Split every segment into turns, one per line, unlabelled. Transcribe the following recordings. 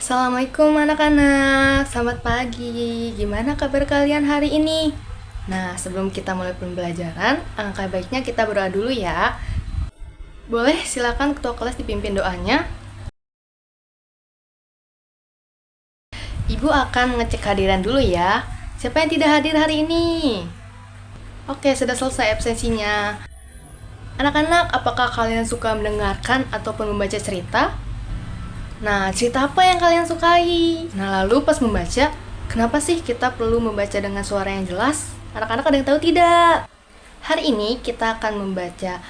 Assalamualaikum anak-anak, selamat pagi. Gimana kabar kalian hari ini? Nah, sebelum kita mulai pembelajaran, alangkah baiknya kita berdoa dulu ya. Boleh silakan ketua kelas dipimpin doanya. Ibu akan mengecek kehadiran dulu ya. Siapa yang tidak hadir hari ini? Oke, sudah selesai absensinya. Anak-anak, apakah kalian suka mendengarkan ataupun membaca cerita? Nah, cerita apa yang kalian sukai? Nah, lalu pas membaca, kenapa sih kita perlu membaca dengan suara yang jelas? Anak-anak ada yang tahu tidak? Hari ini kita akan membaca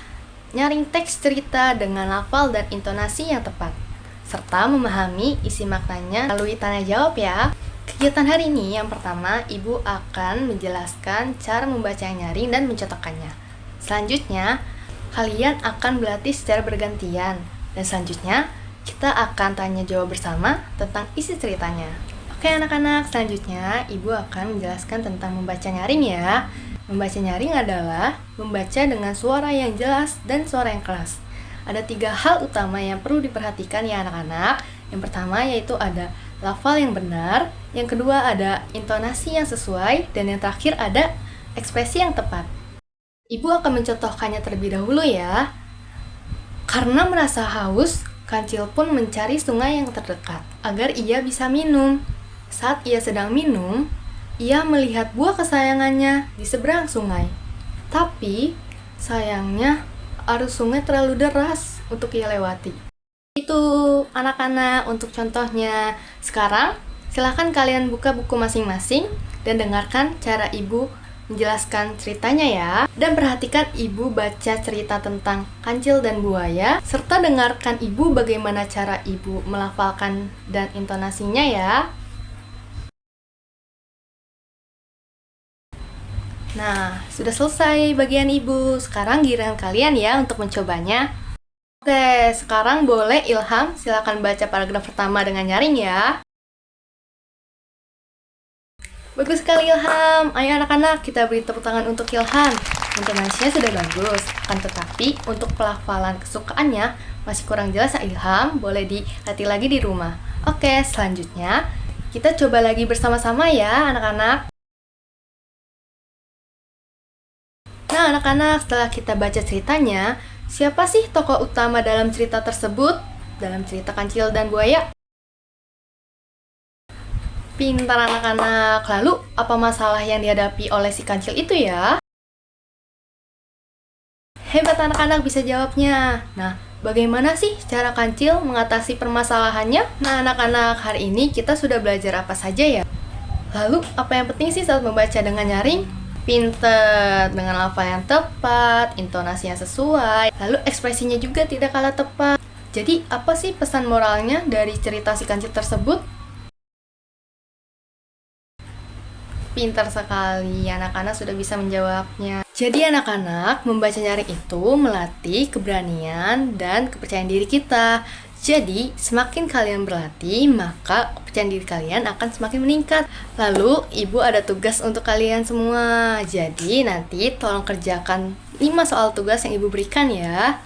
nyaring teks cerita dengan lafal dan intonasi yang tepat, serta memahami isi maknanya melalui tanya jawab ya. Kegiatan hari ini yang pertama, Ibu akan menjelaskan cara membaca yang nyaring dan mencontohkannya. Selanjutnya, kalian akan berlatih secara bergantian. Dan selanjutnya, kita akan tanya jawab bersama tentang isi ceritanya. Oke anak-anak, selanjutnya Ibu akan menjelaskan tentang membaca nyaring ya. Membaca nyaring adalah membaca dengan suara yang jelas dan suara yang keras. Ada 3 hal utama yang perlu diperhatikan ya anak-anak. Yang pertama yaitu ada lafal yang benar, yang kedua ada intonasi yang sesuai, dan yang terakhir ada ekspresi yang tepat. Ibu akan mencontohkannya terlebih dahulu ya. Karena merasa haus, Kancil pun mencari sungai yang terdekat agar ia bisa minum. Saat ia sedang minum, ia melihat buah kesayangannya di seberang sungai. Tapi, sayangnya arus sungai terlalu deras untuk ia lewati. Itu anak-anak untuk contohnya. Sekarang, silahkan kalian buka buku masing-masing dan dengarkan cara Ibu menjelaskan ceritanya ya. Dan perhatikan Ibu baca cerita tentang kancil dan buaya, serta dengarkan Ibu bagaimana cara Ibu melafalkan dan intonasinya ya. Nah, sudah selesai bagian Ibu. Sekarang giliran kalian ya untuk mencobanya. Oke, sekarang boleh Ilham, silakan baca paragraf pertama dengan nyaring ya. Bagus sekali Ilham. Ayo anak-anak, kita beri tepuk tangan untuk Ilham. Intonasinya sudah bagus, akan tetapi untuk pelafalan kesukaannya masih kurang jelas ya Ilham. Boleh dilatih lagi di rumah. Oke, selanjutnya kita coba lagi bersama-sama ya anak-anak. Nah anak-anak, setelah kita baca ceritanya, siapa sih tokoh utama dalam cerita tersebut? Dalam cerita Kancil dan Buaya? Pintar anak-anak. Lalu, apa masalah yang dihadapi oleh si kancil itu ya? Hebat anak-anak bisa jawabnya. Nah, bagaimana sih cara kancil mengatasi permasalahannya? Nah, anak-anak, hari ini kita sudah belajar apa saja ya? Lalu, apa yang penting sih saat membaca dengan nyaring? Pintar, dengan lafal yang tepat, intonasi yang sesuai, lalu ekspresinya juga tidak kalah tepat. Jadi, apa sih pesan moralnya dari cerita si kancil tersebut? Pintar sekali, anak-anak sudah bisa menjawabnya. Jadi anak-anak, membaca nyaring itu melatih keberanian dan kepercayaan diri kita. Jadi, semakin kalian berlatih, maka kepercayaan diri kalian akan semakin meningkat. Lalu, Ibu ada tugas untuk kalian semua. Jadi, nanti tolong kerjakan 5 soal tugas yang Ibu berikan ya.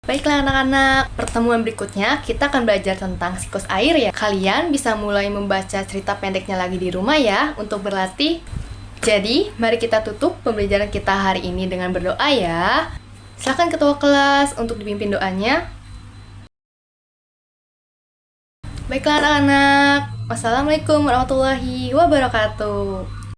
Baiklah anak-anak, pertemuan berikutnya kita akan belajar tentang siklus air ya. Kalian bisa mulai membaca cerita pendeknya lagi di rumah ya, untuk berlatih. Jadi, mari kita tutup pembelajaran kita hari ini dengan berdoa ya. Silakan ketua kelas untuk dipimpin doanya. Baiklah anak-anak, wassalamualaikum warahmatullahi wabarakatuh.